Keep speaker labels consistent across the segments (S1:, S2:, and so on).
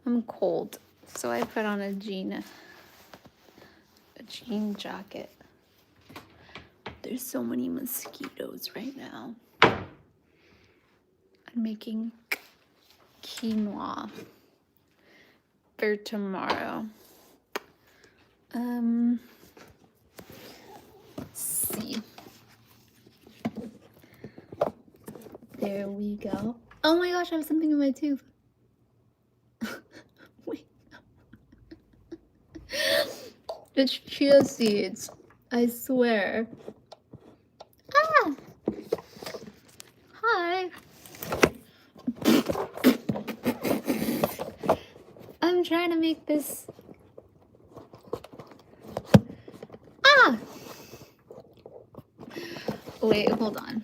S1: I'm cold, so I put on a jean jacket. There's so many mosquitoes right now. I'm making quinoa for tomorrow. Let's see. There we go. Oh my gosh, I have something in my tooth. Wait. It's chia seeds. I swear. Ah! Hi. I'm trying to make this. Ah! Wait, hold on.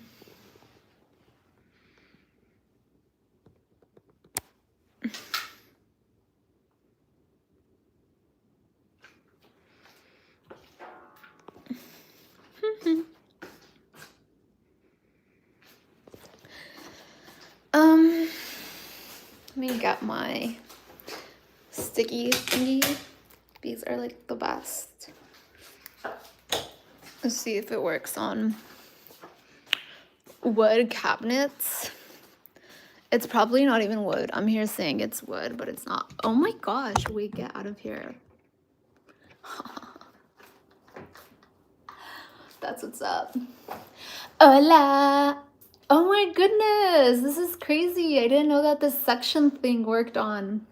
S1: Let me get my sticky thingy. These are like the best. Let's see if it works on wood cabinets. It's probably not even wood. I'm here saying it's wood, but it's not. Oh my gosh, wait, get out of here. That's what's up. Hola. Oh my goodness, this is crazy. I didn't know that this suction thing worked on.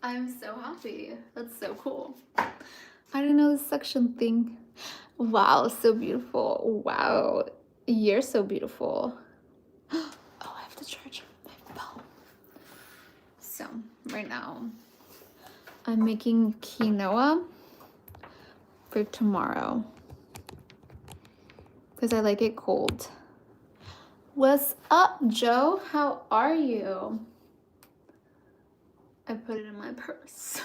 S1: I'm so happy. That's so cool. I didn't know this suction thing. Wow, so beautiful. Wow, you're so beautiful. Oh, I have to charge my phone. So, right now, I'm making quinoa for tomorrow because I like it cold. What's up, Joe? How are you? I put it in my purse.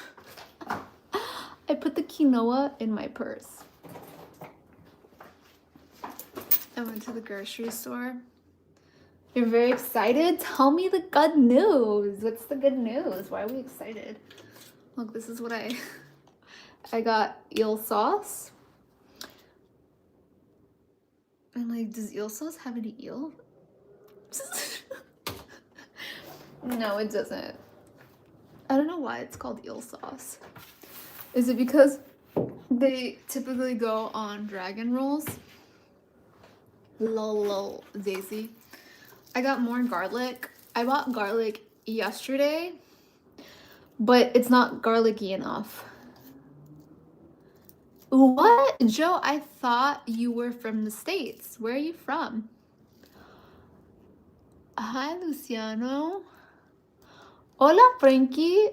S1: I put the quinoa in my purse. I went to the grocery store. You're very excited? Tell me the good news. What's the good news? Why are we excited? Look, this is what I got eel sauce. I'm like, does eel sauce have any eel? No, it doesn't. I don't know why it's called eel sauce. Is it because they typically go on dragon rolls? Lol, Daisy. I got more garlic. I bought garlic yesterday, but it's not garlicky enough. What? Joe, I thought you were from the States. Where are you from? Hi, Luciano. Hola, Frankie.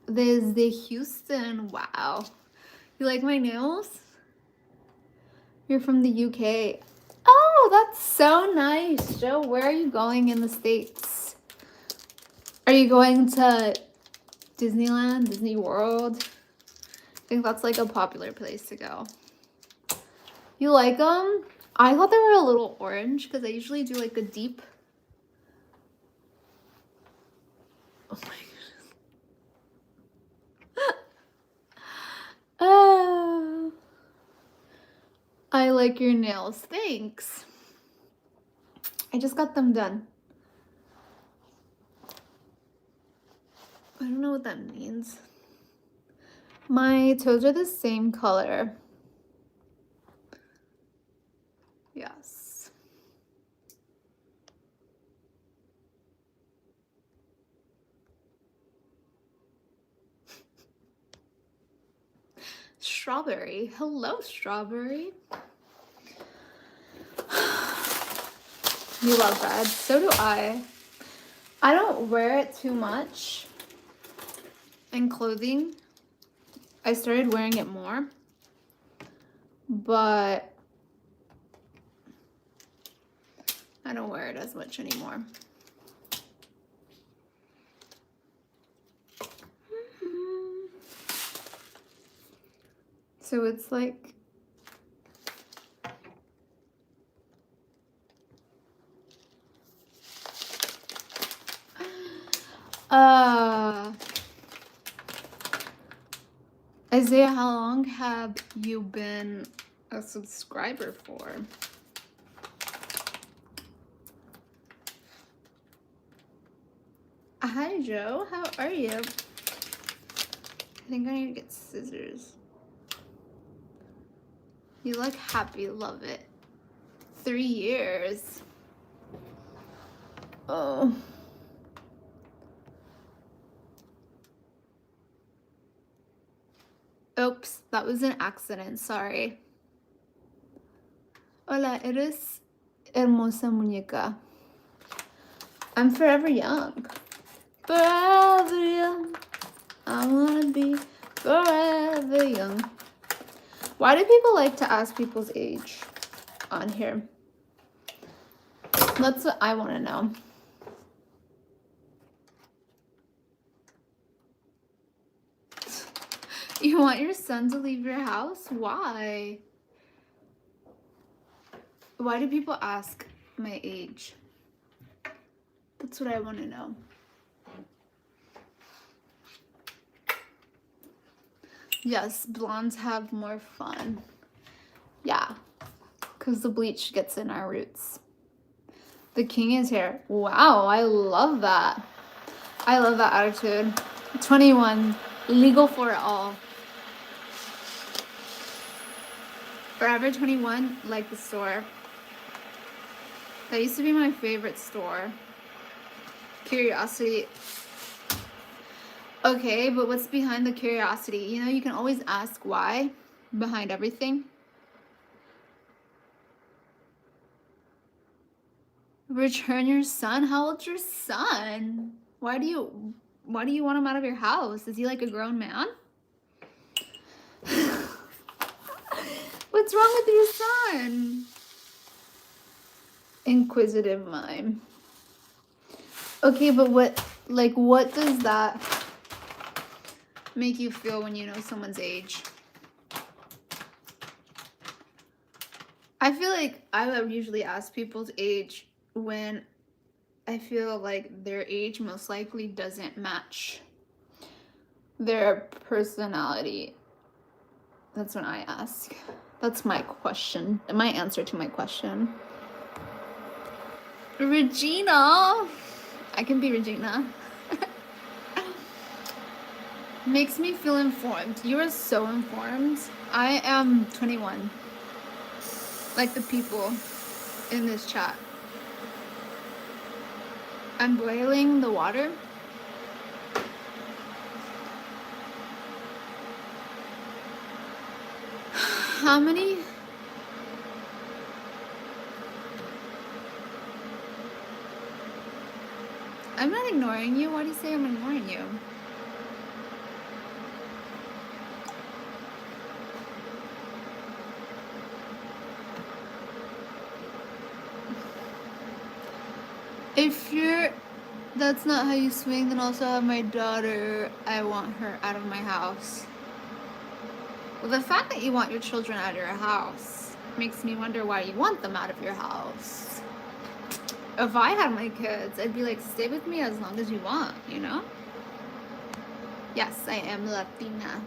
S1: Desde Houston. Wow. You like my nails? You're from the UK. Oh, that's so nice, Joe. Where are you going in the States? Are you going to Disneyland, Disney World? I think that's like a popular place to go. You like them? I thought they were a little orange because I usually do like a deep. Oh my goodness. I like your nails. Thanks. I just got them done. I don't know what that means. My toes are the same color. Yes. Strawberry. Hello, Strawberry. You love red. So do I. I don't wear it too much in clothing. I started wearing it more, but I don't wear it as much anymore. So it's like Isaiah, how long have you been a subscriber for? Hi, Joe. How are you? I think I need to get scissors. You look happy. Love it. 3 years. Oh. Oops, that was an accident. Sorry. Hola, eres hermosa muñeca. I'm forever young. Forever young. I wanna be forever young. Why do people like to ask people's age on here? That's what I want to know. You want your son to leave your house? Why? Why do people ask my age? That's what I want to know. Yes, blondes have more fun. Yeah, because the bleach gets in our roots. The king is here. Wow, I love that. I love that attitude. 21, legal for it all. Forever 21, like the store. That used to be my favorite store. Curiosity. Okay, but what's behind the curiosity? You know, you can always ask why behind everything. Return your son? How old's your son? Why do you want him out of your house? Is he like a grown man? What's wrong with your son? Inquisitive mime. Okay, but what does that make you feel when you know someone's age? I feel like I would usually ask people's age when I feel like their age most likely doesn't match their personality. That's when I ask. That's my question. My answer to my question. Regina. I can be Regina. Makes me feel informed. You are so informed. I am 21. Like the people in this chat. I'm boiling the water. How many? I'm not ignoring you. Why do you say I'm ignoring you? If that's not how you swing, then also have my daughter. I want her out of my house. Well, the fact that you want your children out of your house makes me wonder why you want them out of your house. If I had my kids, I'd be like, stay with me as long as you want, you know? Yes, I am Latina.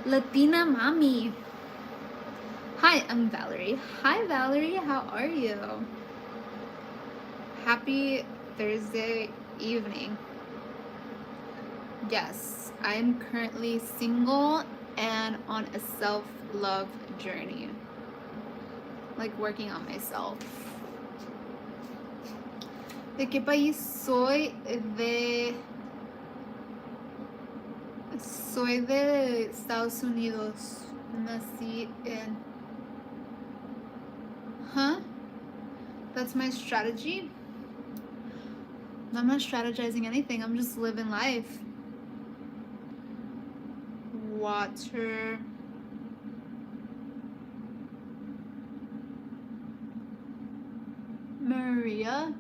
S1: Latina mommy. Hi, I'm Valerie. Hi, Valerie. How are you? Happy Thursday evening. Yes, I'm currently single and on a self-love journey. Like working on myself. ¿De qué país soy? Soy de Estados Unidos. Nací en... Huh? That's my strategy? I'm not strategizing anything. I'm just living life. Water. Maria.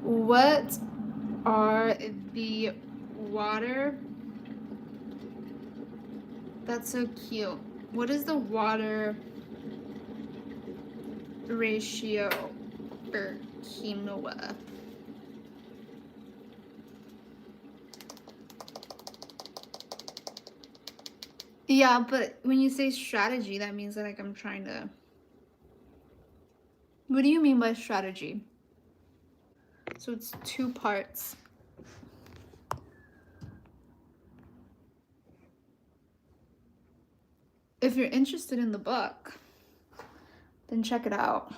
S1: What are the water? That's so cute. What is the water ratio quinoa. Yeah, but when you say strategy, that means that like I'm trying to... What do you mean by strategy? So it's 2 parts. If you're interested in the book, then check it out.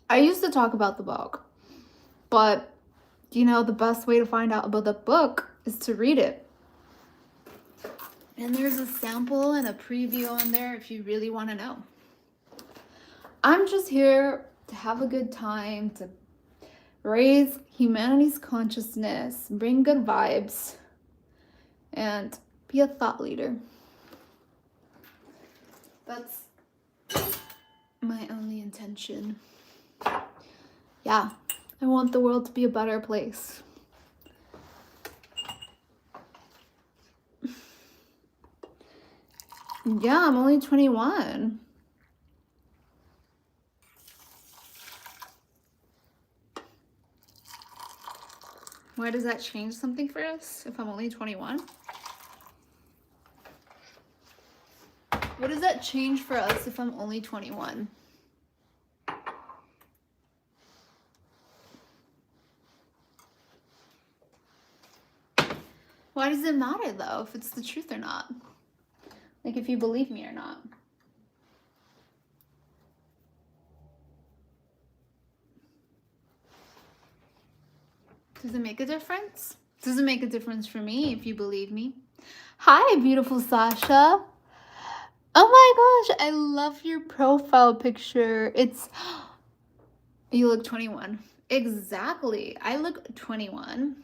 S1: I used to talk about the book, but you know, the best way to find out about the book is to read it. And there's a sample and a preview on there if you really want to know. I'm just here to have a good time, to raise humanity's consciousness, bring good vibes, and be a thought leader. That's my only intention. Yeah, I want the world to be a better place. Yeah, I'm only 21. Why does that change something for us if I'm only 21? What does that change for us if I'm only 21? Why does it matter though if it's the truth or not? Like if you believe me or not. Does it make a difference? Does it make a difference for me if you believe me? Hi, beautiful Sasha. Oh my gosh, I love your profile picture. You look 21. Exactly. I look 21.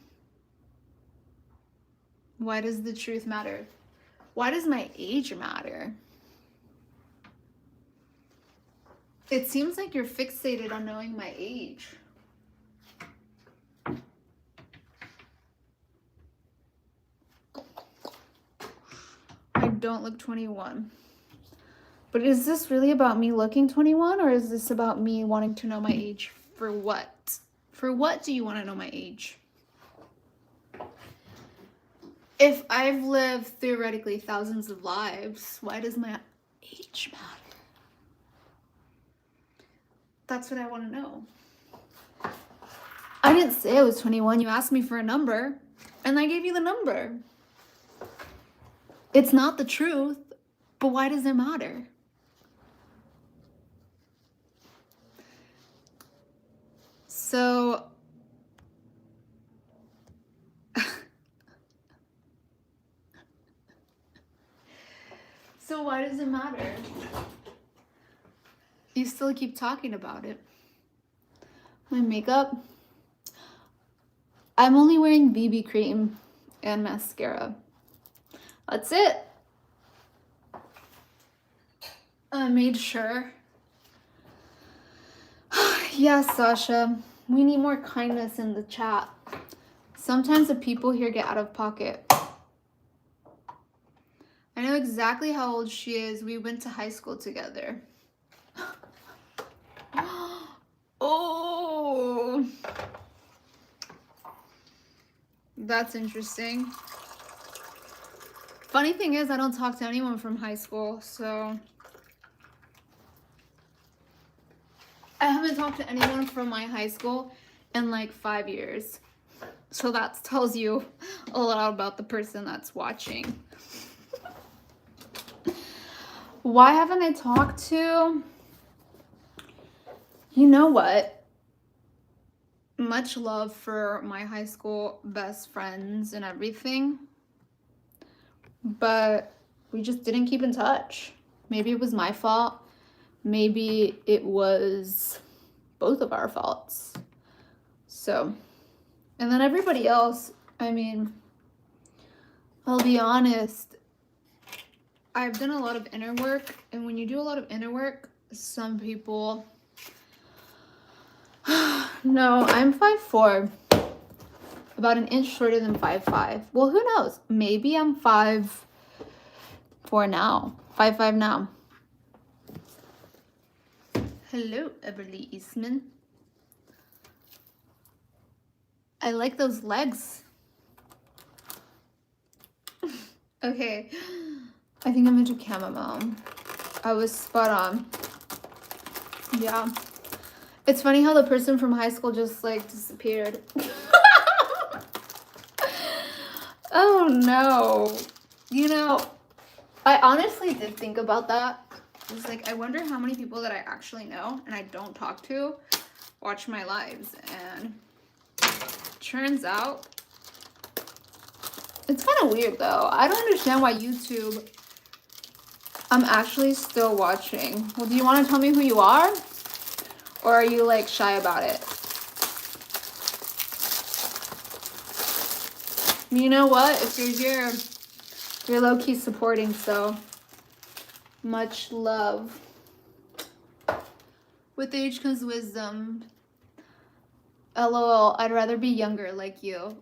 S1: Why does the truth matter? Why does my age matter? It seems like you're fixated on knowing my age. I don't look 21. But is this really about me looking 21, or is this about me wanting to know my age? For what? For what do you want to know my age? If I've lived theoretically thousands of lives, why does my age matter? That's what I want to know. I didn't say I was 21. You asked me for a number, and I gave you the number. It's not the truth, but why does it matter? So, why does it matter? You still keep talking about it. My makeup. I'm only wearing BB cream and mascara. That's it. I made sure. Yes, Sasha. We need more kindness in the chat. Sometimes the people here get out of pocket. I know exactly how old she is. We went to high school together. Oh, that's interesting. Funny thing is, I don't talk to anyone from high school, so I haven't talked to anyone from my high school in like 5 years. So that tells you a lot about the person that's watching. Why haven't I talked to? You know what? Much love for my high school best friends and everything. But we just didn't keep in touch. Maybe it was my fault. Maybe it was both of our faults. So, and then everybody else, I mean, I'll be honest, I've done a lot of inner work, and when you do a lot of inner work, some people... No, I'm 5'4", about an inch shorter than 5'5". Well, who knows? Maybe I'm 5'4" now, 5'5" now. Hello, Everly Eastman. I like those legs. Okay. I think I'm into chamomile. I was spot on. Yeah. It's funny how the person from high school just like disappeared. Oh no. You know, I honestly did think about that. I was like, I wonder how many people that I actually know and I don't talk to watch my lives. And turns out, it's kind of weird though. I don't understand why YouTube, I'm actually still watching. Well, do you want to tell me who you are? Or are you like shy about it? You know what? If you're here, you're low-key supporting, so much love. With age comes wisdom. LOL, I'd rather be younger like you.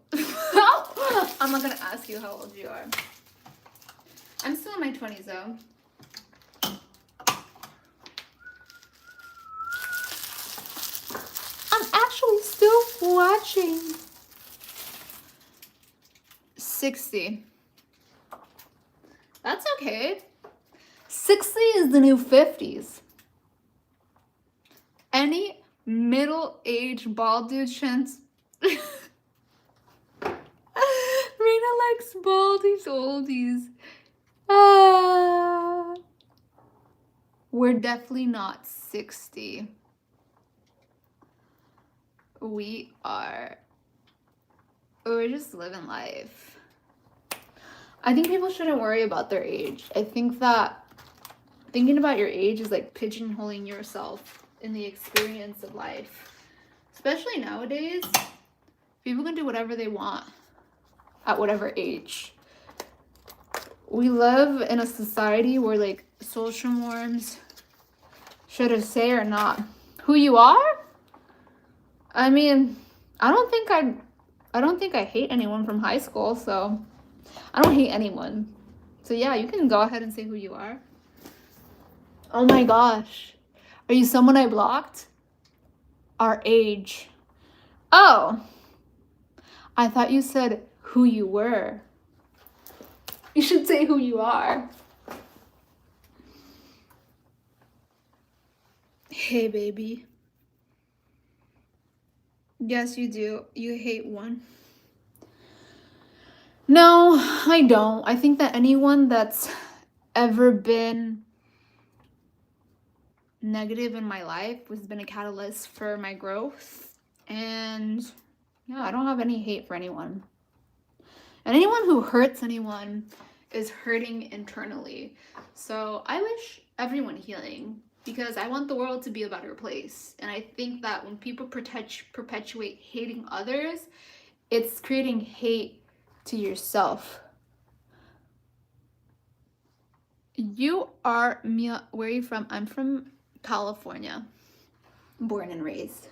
S1: I'm not gonna ask you how old you are. I'm still in my 20s though. I'm actually still watching. 60. That's okay. 60 is the new 50s. Any middle-aged bald dude chance. Reina likes baldies, oldies. We're definitely not 60. We're just living life. I think people shouldn't worry about their age. I think that thinking about your age is like pigeonholing yourself in the experience of life. Especially nowadays, people can do whatever they want at whatever age. We live in a society where like social norms should have say or not who you are. I mean, I don't think I hate anyone from high school, so I don't hate anyone. So yeah, you can go ahead and say who you are. Oh my gosh. Are you someone I blocked? Our age. Oh. I thought you said who you were. You should say who you are. Hey, baby. Yes, you do. You hate one. No, I don't. I think that anyone that's ever been negative in my life has been a catalyst for my growth. And yeah, I don't have any hate for anyone. And anyone who hurts anyone is hurting internally. So I wish everyone healing because I want the world to be a better place. And I think that when people perpetuate hating others, it's creating hate to yourself. You are Mia. Where are you from? I'm from California, born and raised.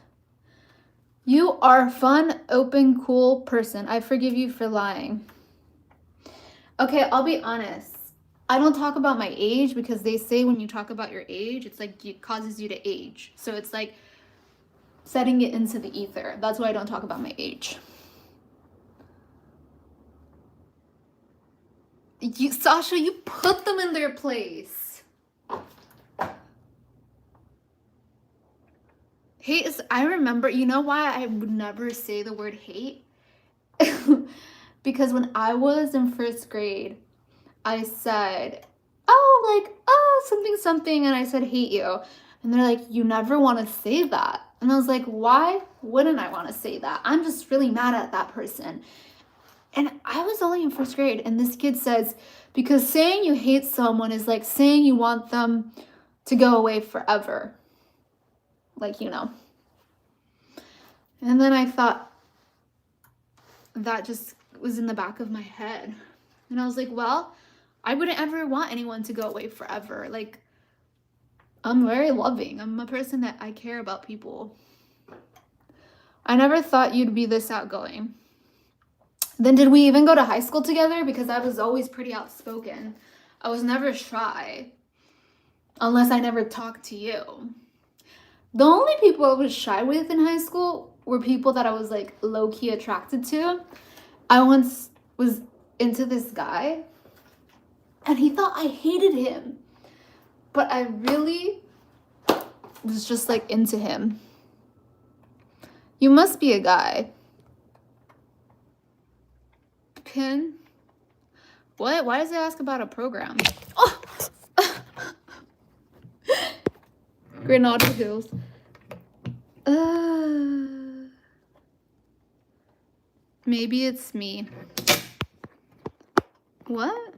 S1: You are a fun, open, cool person. I forgive you for lying. Okay, I'll be honest. I don't talk about my age because they say when you talk about your age, it's like it causes you to age. So it's like setting it into the ether. That's why I don't talk about my age. Sasha, you put them in their place. Hate is, I remember, you know why I would never say the word hate? Because when I was in first grade, I said, something, and I said, hate you. And they're like, you never want to say that. And I was like, why wouldn't I want to say that? I'm just really mad at that person. And I was only in first grade, and this kid says, because saying you hate someone is like saying you want them to go away forever. Like, you know. And then I thought, that just was in the back of my head. And I was like, well, I wouldn't ever want anyone to go away forever. Like, I'm very loving. I'm a person that I care about people. I never thought you'd be this outgoing. Then did we even go to high school together? Because I was always pretty outspoken. I was never shy. Unless I never talked to you. The only people I was shy with in high school were people that I was like low-key attracted to. I once was into this guy and he thought I hated him, but I really was just like into him. You must be a guy. Pin? What? Why does it ask about a program? Oh! Granada Hills. Maybe it's me. What?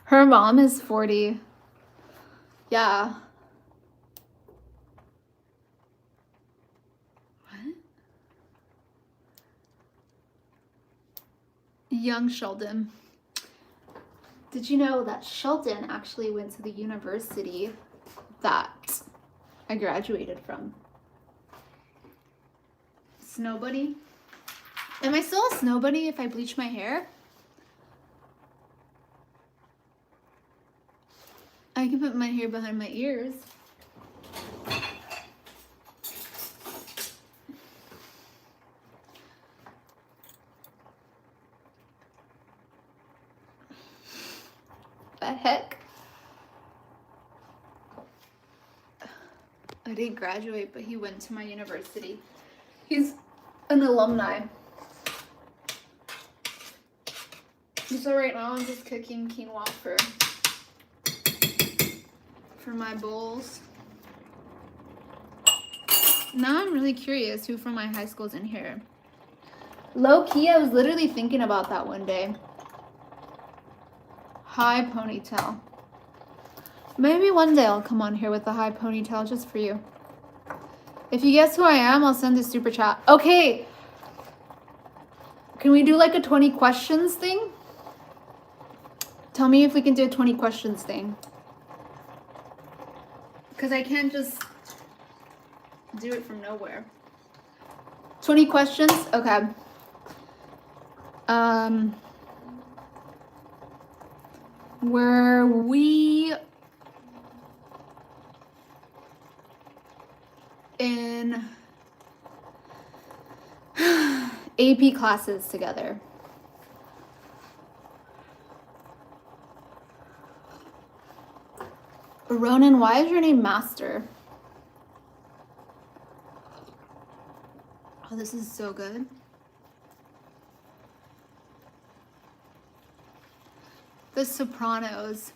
S1: Her mom is 40. Yeah. What? Young Sheldon. Did you know that Sheldon actually went to the university that I graduated from? Snow Bunny. Am I still a snow bunny if I bleach my hair? I can put my hair behind my ears. The heck? I didn't graduate, but he went to my university. He's an alumni. So right now I'm just cooking quinoa for my bowls. Now I'm really curious who from my high school's in here. Low key, I was literally thinking about that one day. High ponytail. Maybe one day I'll come on here with a high ponytail just for you. If you guess who I am, I'll send a super chat. Okay. Can we do like a 20 questions thing? Tell me if we can do a 20 questions thing. Because I can't just do it from nowhere. 20 questions? Okay. Were we in AP classes together? Ronan, why is your name Master? Oh, this is so good. The Sopranos.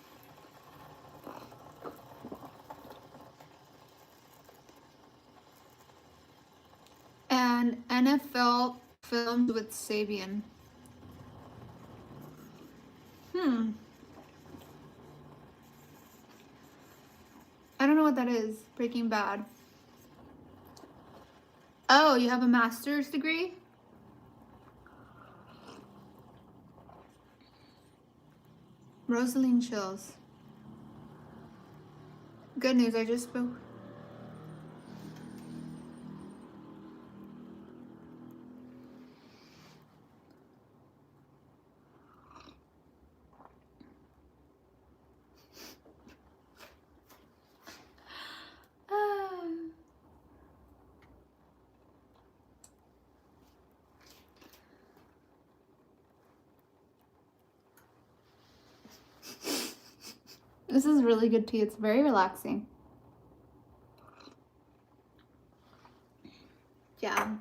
S1: And NFL filmed with Sabian. I don't know what that is. Breaking Bad. Oh, you have a master's degree? Rosaline chills. Good news, I just spoke. This is really good tea. It's very relaxing. Yeah.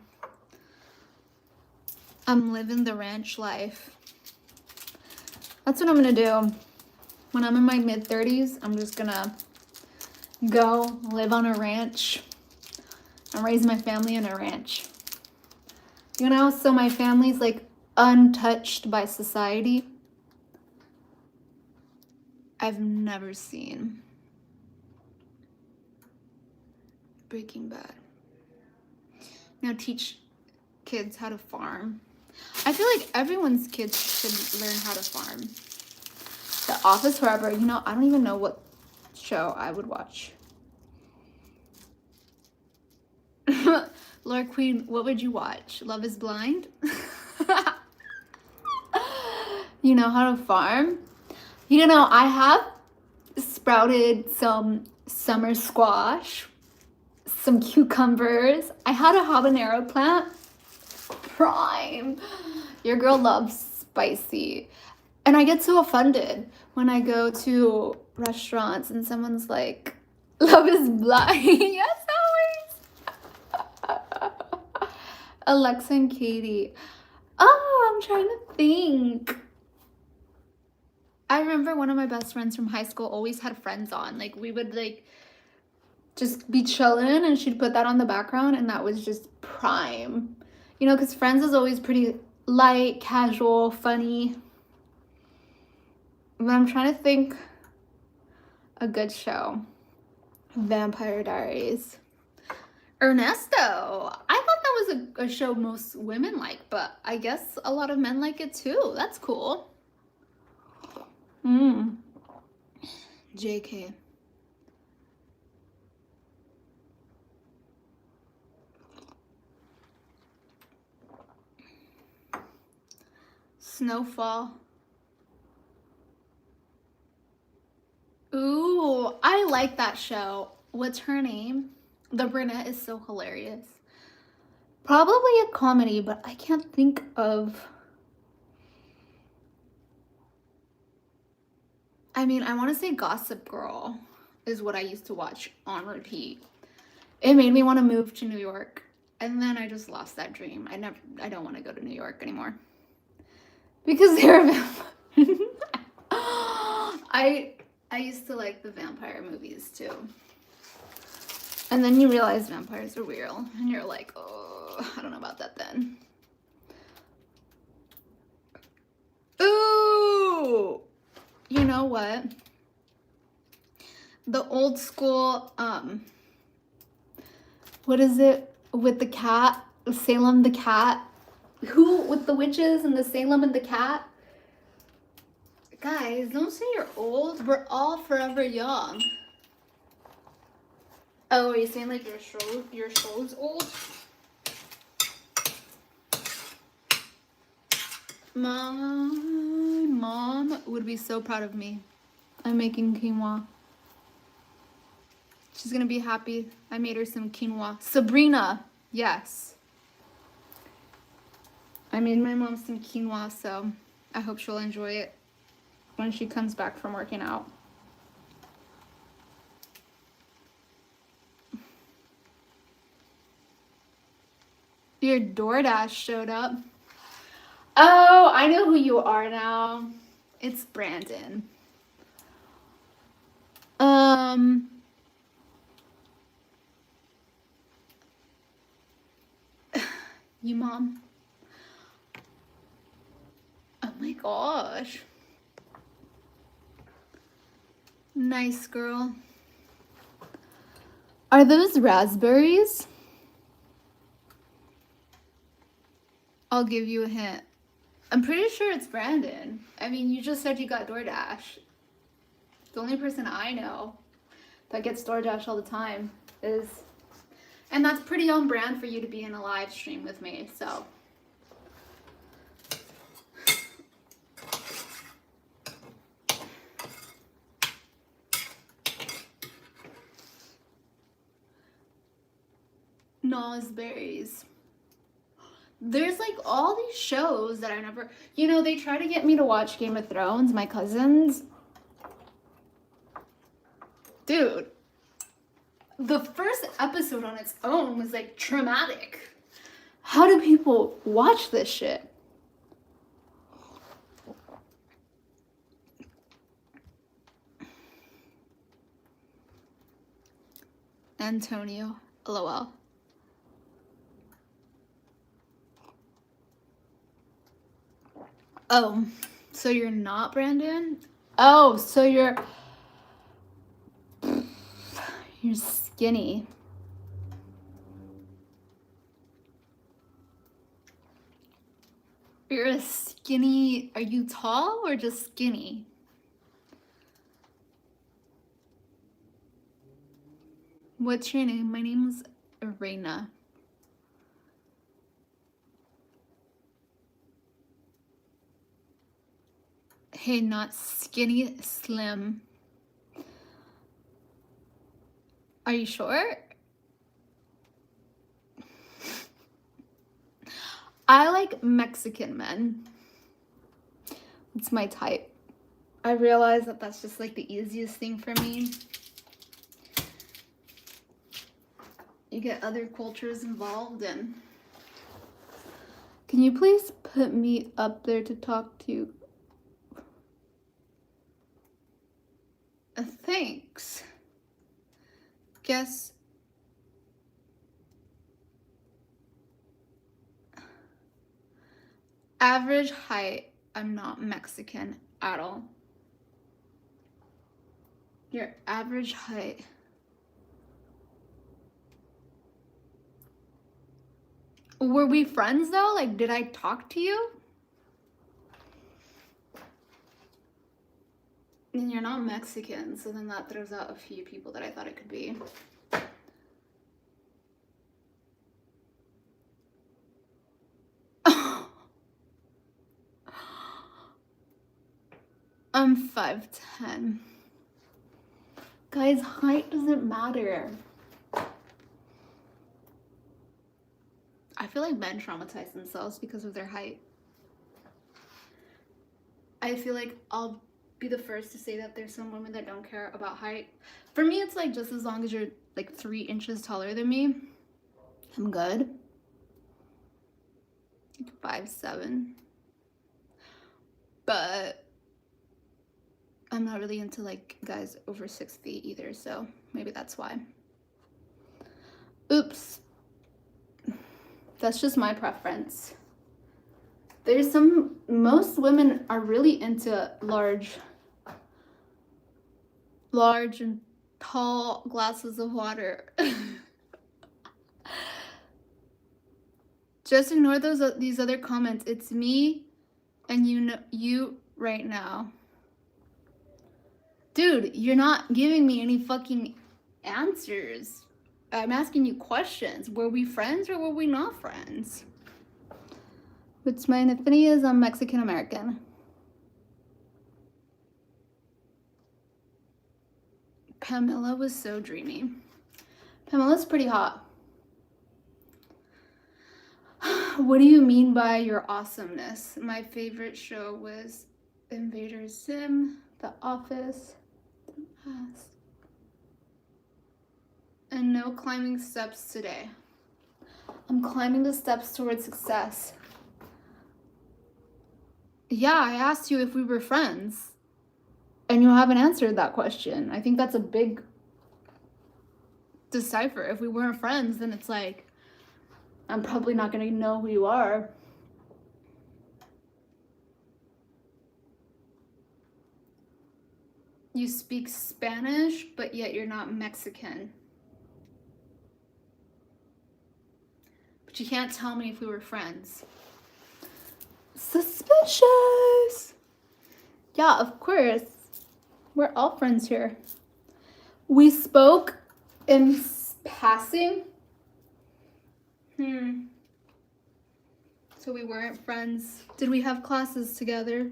S1: I'm living the ranch life. That's what I'm gonna do. When I'm in my mid-30s, I'm just gonna go live on a ranch and raise my family in a ranch. You know, so my family's like untouched by society. I've never seen Breaking Bad. Now teach kids how to farm. I feel like everyone's kids should learn how to farm. The Office Forever, you know, I don't even know what show I would watch. Lord Queen, what would you watch? Love is Blind? You know how to farm? You know, I have sprouted some summer squash, some cucumbers. I had a habanero plant. Prime. Your girl loves spicy. And I get so offended when I go to restaurants and someone's like, love is blind. Yes, always. Alexa and Katie. Oh, I'm trying to think. I remember one of my best friends from high school always had Friends on. Like, we would, like, just be chilling and she'd put that on the background and that was just prime. You know, because Friends is always pretty light, casual, funny. But I'm trying to think a good show. Vampire Diaries. Ernesto. I thought that was a show most women like, but I guess a lot of men like it too. That's cool. JK. Snowfall. Ooh, I like that show. What's her name? The brunette is so hilarious. Probably a comedy, but I can't think of... I mean, I want to say Gossip Girl is what I used to watch on repeat. It made me want to move to New York. And then I just lost that dream. I don't want to go to New York anymore. Because they're I used to like the vampire movies too. And then you realize vampires are real. And you're like, oh, I don't know about that then. Ooh! You know what? The old school, what is it with the cat? Salem the cat? Who with the witches and the Salem and the cat? Guys, don't say you're old. We're all forever young. Oh, are you saying like your show's old? My mom would be so proud of me. I'm making quinoa. She's gonna be happy. I made her some quinoa. Sabrina, yes. I made my mom some quinoa, so I hope she'll enjoy it when she comes back from working out. Your DoorDash showed up. Oh, I know who you are now. It's Brandon. You mom. Oh my gosh. Nice girl. Are those raspberries? I'll give you a hint. I'm pretty sure it's Brandon. I mean, you just said you got DoorDash. The only person I know that gets DoorDash all the time is... And that's pretty on brand for you to be in a live stream with me, so... Nosberries. There's like all these shows that I never... You know, they try to get me to watch Game of Thrones, my cousins. Dude, the first episode on its own was like traumatic. How do people watch this shit? Antonio, lol. Oh, so you're not Brandon? Oh, so you're skinny. You're a skinny... Are you tall or just skinny? What's your name? My name's Reina. Hey, not skinny, slim. Are you sure? I like Mexican men. It's my type. I realize that that's just like the easiest thing for me. You get other cultures involved, and can you please put me up there to talk to you? Thanks. Guess average height. I'm not Mexican at all. Your average height. Were we friends though? Like, did I talk to you? And you're not Mexican, so then that throws out a few people that I thought it could be. I'm 5'10". Guys, height doesn't matter. I feel like men traumatize themselves because of their height. I feel like I'll be the first to say that there's some women that don't care about height. For me, it's like just as long as you're like 3 inches taller than me, I'm good. Like 5'7". But I'm not really into like guys over 6 feet either, so maybe that's why. Oops. That's just my preference. There's most women are really into large and tall glasses of water. Just ignore these other comments. It's me and you right now. Dude, you're not giving me any fucking answers. I'm asking you questions. Were we friends or were we not friends? Which my affinity is I'm Mexican American. Pamela was so dreamy. Pamela's pretty hot. What do you mean by your awesomeness? My favorite show was Invader Zim, The Office, and no climbing steps today. I'm climbing the steps towards success. Yeah, I asked you if we were friends, and you haven't answered that question. I think that's a big decipher. If we weren't friends, then it's like, I'm probably not gonna know who you are. You speak Spanish, but yet you're not Mexican. But you can't tell me if we were friends. Suspicious. Yeah, of course. We're all friends here. We spoke in passing. So we weren't friends. Did we have classes together?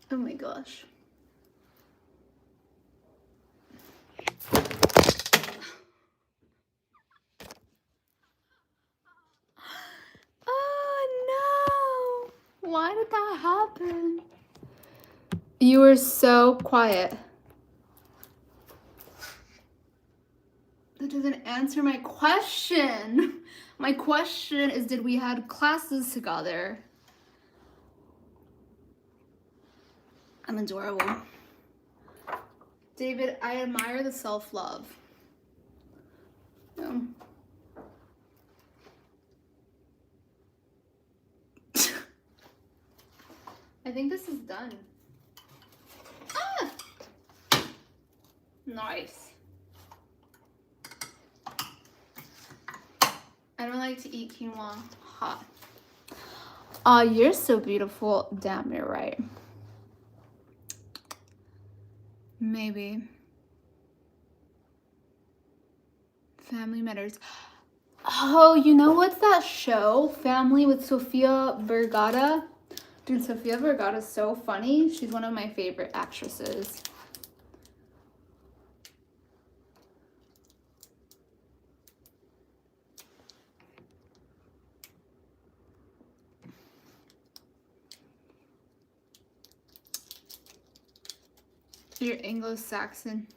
S1: Oh my gosh. Oh no! Why did that happen? You were so quiet. That doesn't answer my question. My question is, did we had classes together? I'm adorable. David, I admire the self-love. No. I think this is done. Ah! Nice. I don't like to eat quinoa hot. Aw, you're so beautiful. Damn, you're right. Maybe. Family Matters. Oh, you know what's that show? Family with Sofia Vergara. Dude, Sofia Vergara is so funny. She's one of my favorite actresses. You're Anglo-Saxon.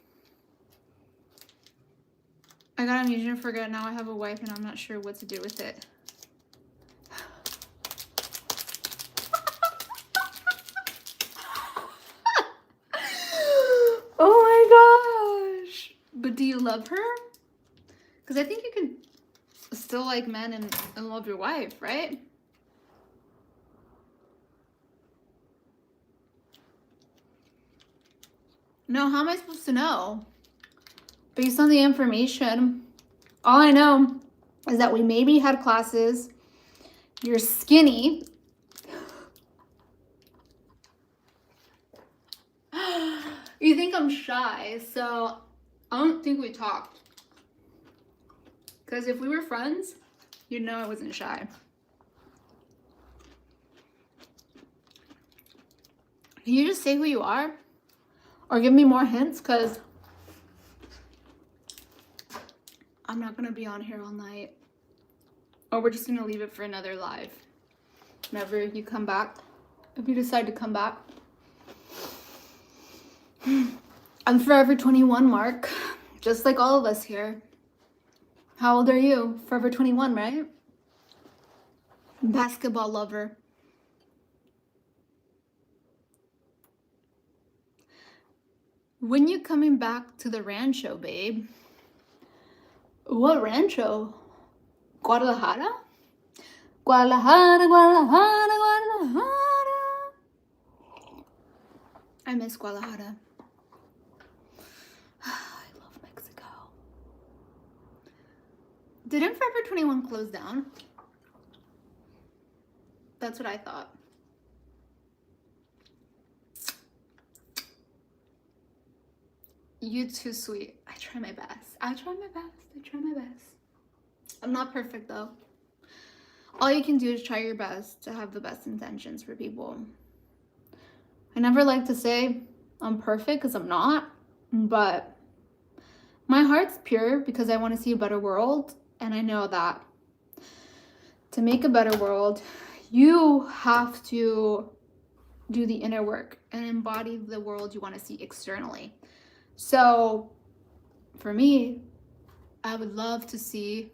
S1: I got amnesia and forget. Now I have a wife and I'm not sure what to do with it. Oh my gosh. But do you love her? Because I think you can still like men and love your wife, right? No, how am I supposed to know? Based on the information, all I know is that we maybe had classes. You're skinny. You think I'm shy, so I don't think we talked. Because if we were friends, you'd know I wasn't shy. Can you just say who you are? Or give me more hints? Because I'm not going to be on here all night. Or we're just going to leave it for another live. Whenever you come back. If you decide to come back. I'm forever 21, Mark. Just like all of us here. How old are you? Forever 21, right? Basketball lover. When you coming back to the rancho, babe? What rancho? Guadalajara? Guadalajara, Guadalajara, Guadalajara. I miss Guadalajara. I love Mexico. Didn't Forever 21 close down? That's what I thought. You too sweet. I try my best. I try my best. I'm not perfect though. All you can do is try your best to have the best intentions for people. I never like to say I'm perfect because I'm not, but my heart's pure because I want to see a better world. And I know that to make a better world, you have to do the inner work and embody the world you want to see externally. So for me, I would love to see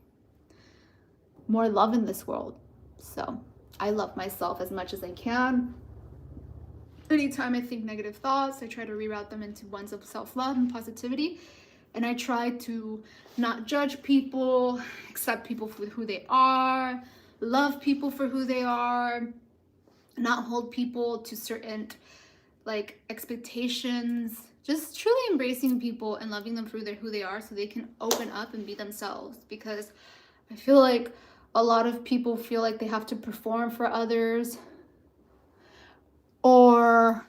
S1: more love in this world. So I love myself as much as I can. Anytime I think negative thoughts, I try to reroute them into ones of self-love and positivity. And I try to not judge people, accept people for who they are, love people for who they are, not hold people to certain like expectations, just truly embracing people and loving them for who they are so they can open up and be themselves. Because I feel like a lot of people feel like they have to perform for others, or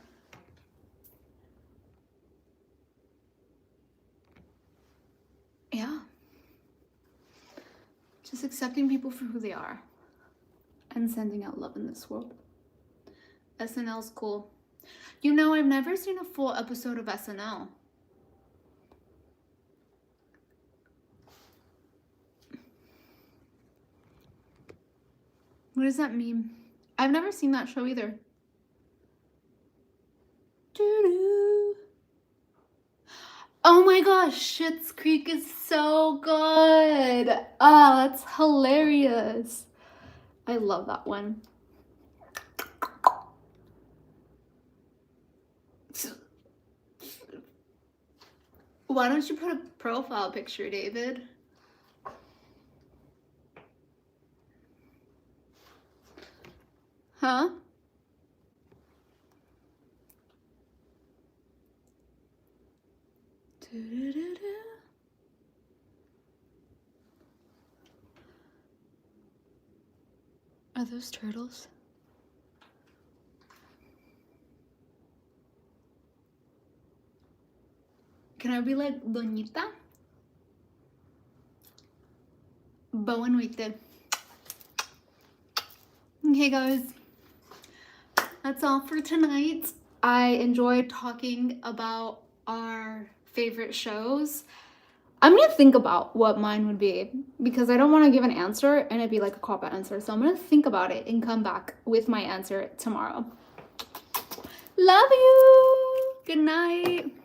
S1: yeah, just accepting people for who they are and sending out love in this world. SNL's cool. You know, I've never seen a full episode of SNL. What does that mean? I've never seen that show either. Doo-doo. Oh my gosh, Schitt's Creek is so good. Ah, that's hilarious. I love that one. Why don't you put a profile picture, David? Huh? Doo-doo-doo-doo. Are those turtles? Can I be like Doñita? Boa noite. Okay, guys. That's all for tonight. I enjoyed talking about our favorite shows. I'm gonna think about what mine would be because I don't want to give an answer and it'd be like a cop-out answer. So I'm gonna think about it and come back with my answer tomorrow. Love you. Good night.